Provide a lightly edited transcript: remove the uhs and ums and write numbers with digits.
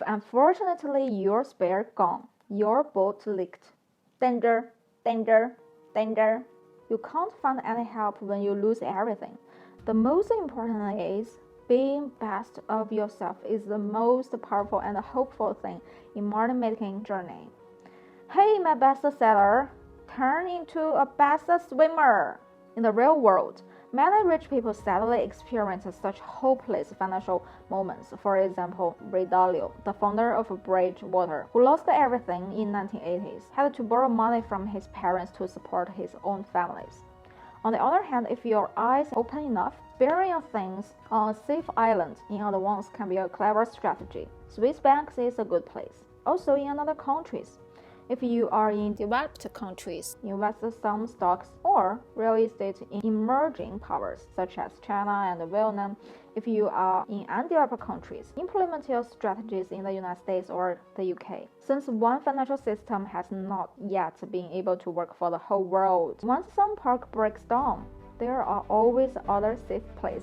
Unfortunately, your spare gone. Your boat leaked. Danger, danger, danger. You can't find any help when you lose everything. The most important is being best of yourself is the most powerful and hopeful thing in modern making journey. Hey, my best seller, turn into a best swimmer. In the real world, many rich people sadly experience such hopeless financial moments. For example, Ray Dalio, the founder of Bridgewater, who lost everything in 1980s, had to borrow money from his parents to support his own families. On the other hand, if your eyes open enough, burying your things on a safe island in advance can be a clever strategy. Swiss banks is a good place. Also in other countries. If you are in developed countries, invest some stocks or real estate in emerging powers such as China and Vietnam. If you are in undeveloped countries, implement your strategies in the United States or the UK. Since one financial system has not yet been able to work for the whole world, once some park breaks down, there are always other safe places